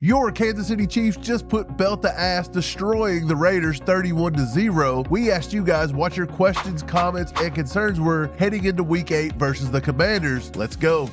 Your Kansas City Chiefs just put belt to ass, destroying the Raiders 31-0. We asked you guys what your questions, comments, and concerns were heading into Week 8 versus the Commanders. Let's go.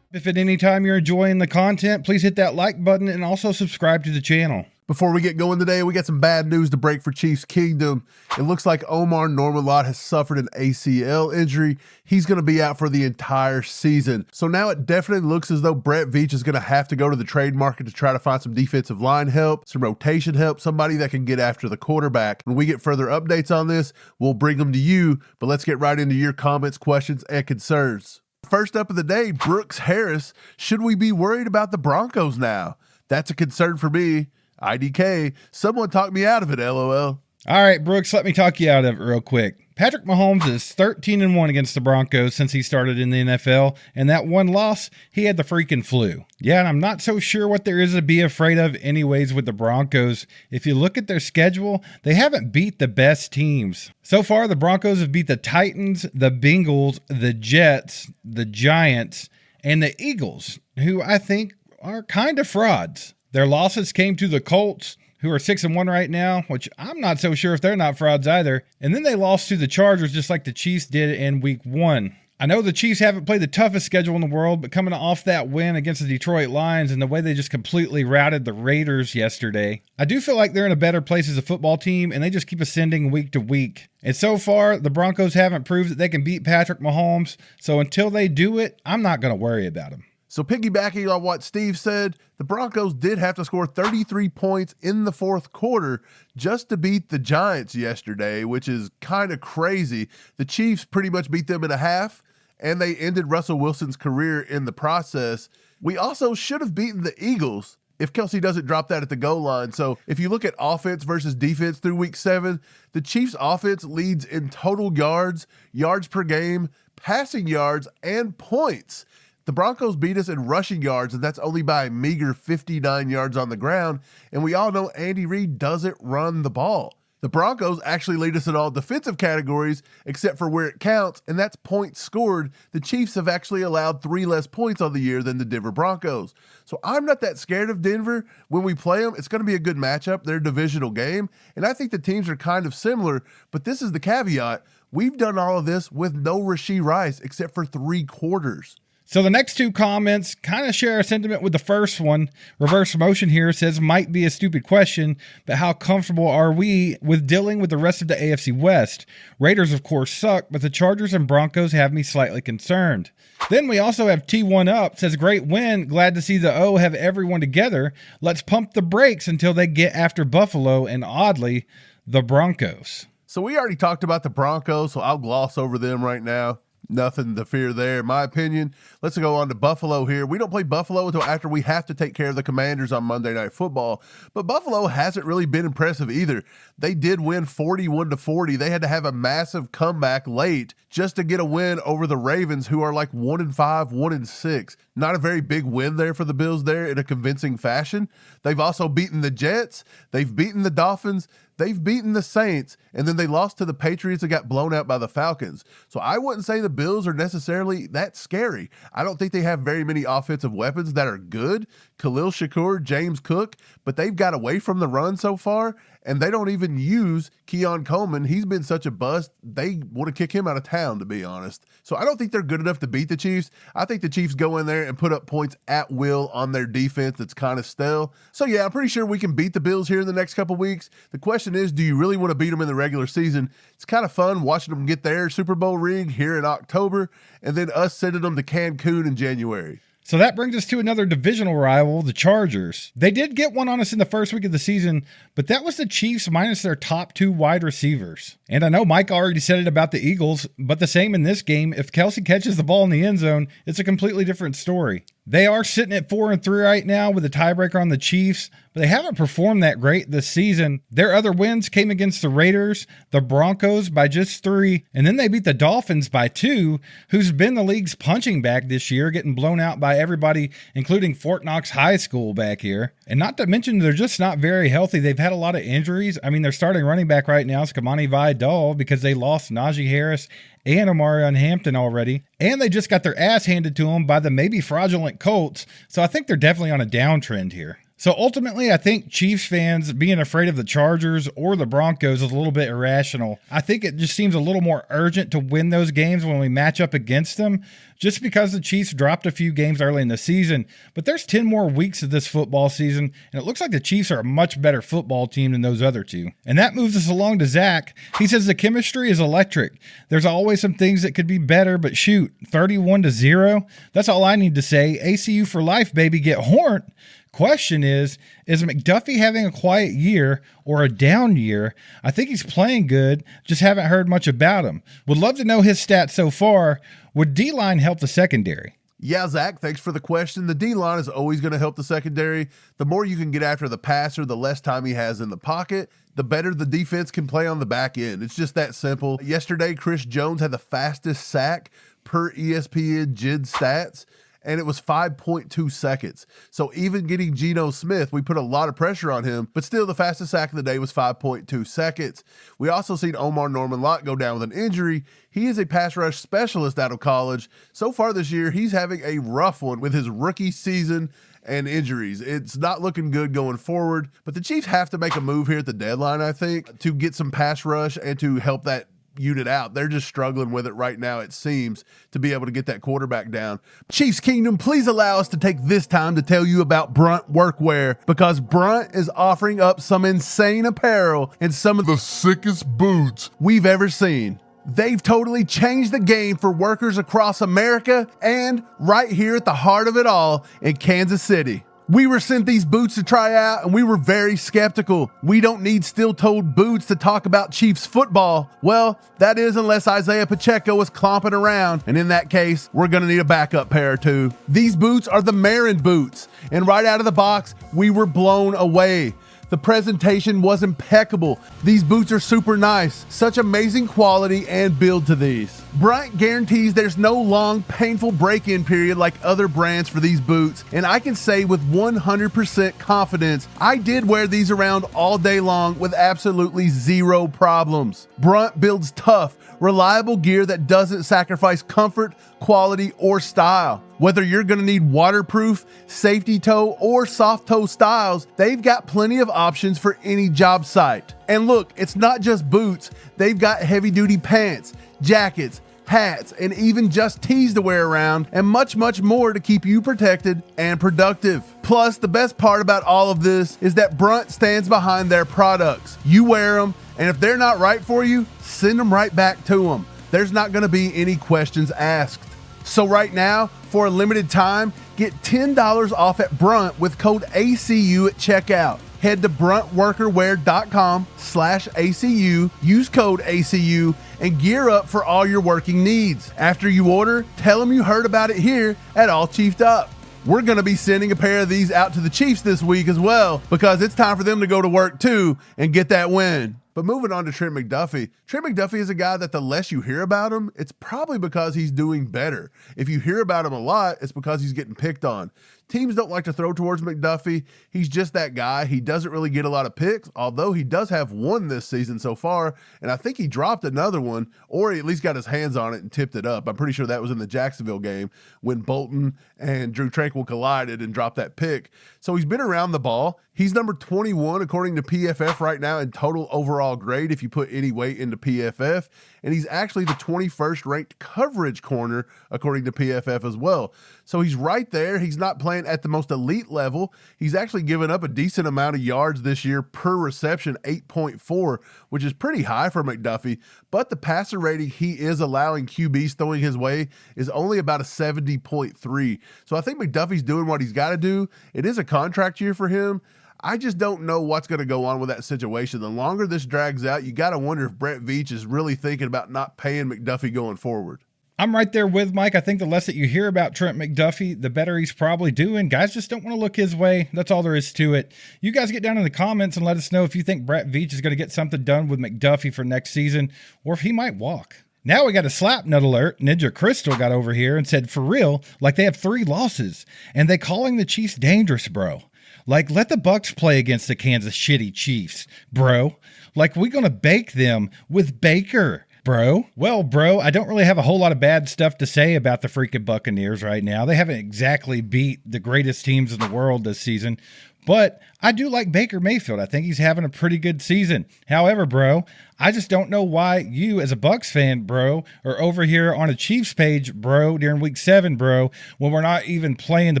If at any time you're enjoying the content, please hit that like button and also subscribe to the channel. Before we get going today, we got some bad news to break for Chiefs Kingdom. It looks like Omarr Norman-Lott has suffered an ACL injury. He's going to be out for the entire season. So now it definitely looks as though Brett Veach is going to have to go to the trade market to try to find some defensive line help, some rotation help, somebody that can get after the quarterback. When we get further updates on this, we'll bring them to you, but let's get right into your comments, questions, and concerns. First up of the day, Brooks Harris. Should we be worried about the Broncos now? That's a concern for me. IDK, someone talk me out of it, LOL. All right, Brooks, let me talk you out of it real quick. Patrick Mahomes is 13-1 against the Broncos since he started in the NFL, and that one loss, he had the freaking flu. Yeah, and I'm not so sure what there is to be afraid of anyways with the Broncos. If you look at their schedule, they haven't beat the best teams. So far, the Broncos have beat the Titans, the Bengals, the Jets, the Giants, and the Eagles, who I think are kind of frauds. Their losses came to the Colts, who are 6-1 right now, which I'm not so sure if they're not frauds either. And then they lost to the Chargers just like the Chiefs did in Week 1. I know the Chiefs haven't played the toughest schedule in the world, but coming off that win against the Detroit Lions and the way they just completely routed the Raiders yesterday, I do feel like they're in a better place as a football team, and they just keep ascending week to week. And so far, the Broncos haven't proved that they can beat Patrick Mahomes, so until they do it, I'm not going to worry about them. So piggybacking on what Steve said, the Broncos did have to score 33 points in the fourth quarter just to beat the Giants yesterday, which is kind of crazy. The Chiefs pretty much beat them in a half, and they ended Russell Wilson's career in the process. We also should have beaten the Eagles if Kelsey doesn't drop that at the goal line. So if you look at offense versus defense through Week 7, the Chiefs offense leads in total yards, yards per game, passing yards, and points. The Broncos beat us in rushing yards, and that's only by a meager 59 yards on the ground, and we all know Andy Reid doesn't run the ball. The Broncos actually lead us in all defensive categories except for where it counts, and that's points scored. The Chiefs have actually allowed 3 less points on the year than the Denver Broncos. So I'm not that scared of Denver. When we play them, it's going to be a good matchup. They're a divisional game, and I think the teams are kind of similar, but this is the caveat. We've done all of this with no Rashee Rice except for 3 quarters. So the next two comments kind of share a sentiment with the first one. Reverse Motion here says, might be a stupid question, but how comfortable are we with dealing with the rest of the AFC West? Raiders, of course, suck, but the Chargers and Broncos have me slightly concerned. Then we also have T1 Up, says, great win. Glad to see the O have everyone together. Let's pump the brakes until they get after Buffalo and, oddly, the Broncos. So we already talked about the Broncos, so I'll gloss over them right now. Nothing to fear there, in my opinion. Let's go on to Buffalo here. We don't play Buffalo until after we have to take care of the Commanders on Monday Night Football. But Buffalo hasn't really been impressive either. They did win 41-40. They had to have a massive comeback late just to get a win over the Ravens, who are like 1-5, 1-6. Not a very big win there for the Bills there in a convincing fashion. They've also beaten the Jets. They've beaten the Dolphins. They've beaten the Saints, and then they lost to the Patriots and got blown out by the Falcons. So I wouldn't say the Bills are necessarily that scary. I don't think they have very many offensive weapons that are good. Khalil Shakur, James Cook, but they've got away from the run so far, and they don't even use Keon Coleman. He's been such a bust, they want to kick him out of town, to be honest. So I don't think they're good enough to beat the Chiefs. I think the Chiefs go in there and put up points at will on their defense that's kind of stale. So yeah, I'm pretty sure we can beat the Bills here in the next couple weeks. The question is, do you really want to beat them in the regular season? It's kind of fun watching them get their Super Bowl ring here in October, and then us sending them to Cancun in January. So that brings us to another divisional rival, the Chargers. They did get one on us in the first week of the season, but that was the Chiefs minus their top 2 wide receivers. And I know Mike already said it about the Eagles, but the same in this game. If Kelsey catches the ball in the end zone, it's a completely different story. They are sitting at 4-3 right now with a tiebreaker on the Chiefs, but they haven't performed that great this season. Their other wins came against the Raiders, the Broncos by just 3, and then they beat the Dolphins by 2, who's been the league's punching bag this year, getting blown out by everybody, including Fort Knox High School back here. And not to mention, they're just not very healthy. They've had a lot of injuries. I mean, their starting running back right now is Kamani Vidal because they lost Najee Harris and Omarion Hampton already. And they just got their ass handed to them by the maybe fraudulent Colts. So I think they're definitely on a downtrend here. So ultimately, I think Chiefs fans being afraid of the Chargers or the Broncos is a little bit irrational. I think it just seems a little more urgent to win those games when we match up against them, just because the Chiefs dropped a few games early in the season. But there's 10 more weeks of this football season, and it looks like the Chiefs are a much better football team than those other two. And that moves us along to Zach. He says the chemistry is electric. There's always some things that could be better, but shoot, 31-0? That's all I need to say. ACU for life, baby, get horned. Question is McDuffie having a quiet year or a down year? I think he's playing good, just haven't heard much about him. Would love to know his stats so far. Would D-line help the secondary? Yeah, Zach, thanks for the question. The D-line is always going to help the secondary. The more you can get after the passer, the less time he has in the pocket, the better the defense can play on the back end. It's just that simple. Yesterday, Chris Jones had the fastest sack per ESPN JID stats, and it was 5.2 seconds. So even getting Geno Smith, we put a lot of pressure on him, but still the fastest sack of the day was 5.2 seconds. We also seen Omarr Norman-Lott go down with an injury. He is a pass rush specialist out of college. So far this year, he's having a rough one with his rookie season and injuries. It's not looking good going forward, but the Chiefs have to make a move here at the deadline, I think, to get some pass rush and to help that unit out. They're just struggling with it right now, it seems, to be able to get that quarterback down. Chiefs Kingdom, please allow us to take this time to tell you about Brunt Workwear, because Brunt is offering up some insane apparel and some of the sickest boots we've ever seen. They've totally changed the game for workers across America and right here at the heart of it all in Kansas City. We were sent these boots to try out, and we were very skeptical. We don't need steel-toed boots to talk about Chiefs football. Well, that is unless Isaiah Pacheco is clomping around, and in that case, we're going to need a backup pair too. These boots are the Marin boots, and right out of the box, we were blown away. The presentation was impeccable. These boots are super nice. Such amazing quality and build to these. Brunt guarantees there's no long, painful break-in period like other brands for these boots, and I can say with 100% confidence, I did wear these around all day long with absolutely zero problems. Brunt builds tough, reliable gear that doesn't sacrifice comfort, quality, or style. Whether you're going to need waterproof, safety toe, or soft toe styles, they've got plenty of options for any job site. And look, it's not just boots. They've got heavy-duty pants, jackets, hats, and even just tees to wear around, and much, much more to keep you protected and productive. Plus, the best part about all of this is that Brunt stands behind their products. You wear them, and if they're not right for you, send them right back to them. There's not going to be any questions asked. So right now, for a limited time, get $10 off at Brunt with code ACU at checkout. Head to bruntworkerwear.com/ACU, use code ACU, and gear up for all your working needs. After you order, tell them you heard about it here at All Chiefed Up. We're going to be sending a pair of these out to the Chiefs this week as well, because it's time for them to go to work too and get that win. But moving on to Trent McDuffie. Trent McDuffie is a guy that the less you hear about him, it's probably because he's doing better. If you hear about him a lot, it's because he's getting picked on. Teams don't like to throw towards McDuffie. He's just that guy. He doesn't really get a lot of picks, although he does have one this season so far, and I think he dropped another one, or he at least got his hands on it and tipped it up. I'm pretty sure that was in the Jacksonville game when Bolton and Drew Tranquill collided and dropped that pick. So he's been around the ball. He's number 21 according to PFF right now in total overall grade if you put any weight into PFF, and he's actually the 21st ranked coverage corner according to PFF as well. So he's right there. He's not playing at the most elite level. He's actually given up a decent amount of yards this year per reception, 8.4, which is pretty high for McDuffie, but the passer rating he is allowing QBs throwing his way is only about a 70.3. So I think McDuffie's doing what he's got to do. It is a contract year for him. I just don't know what's going to go on with that situation. The longer this drags out, you got to wonder if Brett Veach is really thinking about not paying McDuffie going forward. I'm right there with Mike. I think the less that you hear about Trent McDuffie, the better he's probably doing. Guys just don't want to look his way. That's all there is to it. You guys get down in the comments and let us know if you think Brett Veach is going to get something done with McDuffie for next season, or if he might walk. Now we got a SlapNut Alert. Ninja Crystal got over here and said, for real, like they have 3 losses, and they calling the Chiefs dangerous, bro. Like, let the Bucs play against the Kansas shitty Chiefs, bro. Like, we going to bake them with Baker, bro. Well, bro, I don't really have a whole lot of bad stuff to say about the freaking Buccaneers right now. They haven't exactly beat the greatest teams in the world this season, but I do like Baker Mayfield. I think he's having a pretty good season. However, bro, I just don't know why you as a Bucs fan, bro, are over here on a Chiefs page, bro, during week 7, bro, when we're not even playing the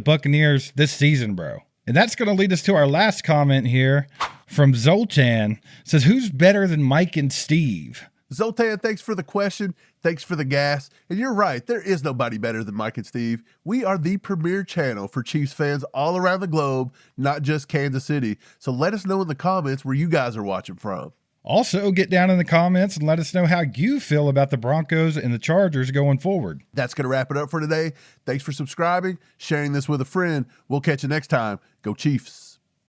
Buccaneers this season, bro. And that's going to lead us to our last comment here from Zoltan. It says, who's better than Mike and Steve? Zoltan, thanks for the question. Thanks for the gas. And you're right, there is nobody better than Mike and Steve. We are the premier channel for Chiefs fans all around the globe, not just Kansas City. So let us know in the comments where you guys are watching from. Also, get down in the comments and let us know how you feel about the Broncos and the Chargers going forward. That's going to wrap it up for today. Thanks for subscribing, sharing this with a friend. We'll catch you next time. Go Chiefs.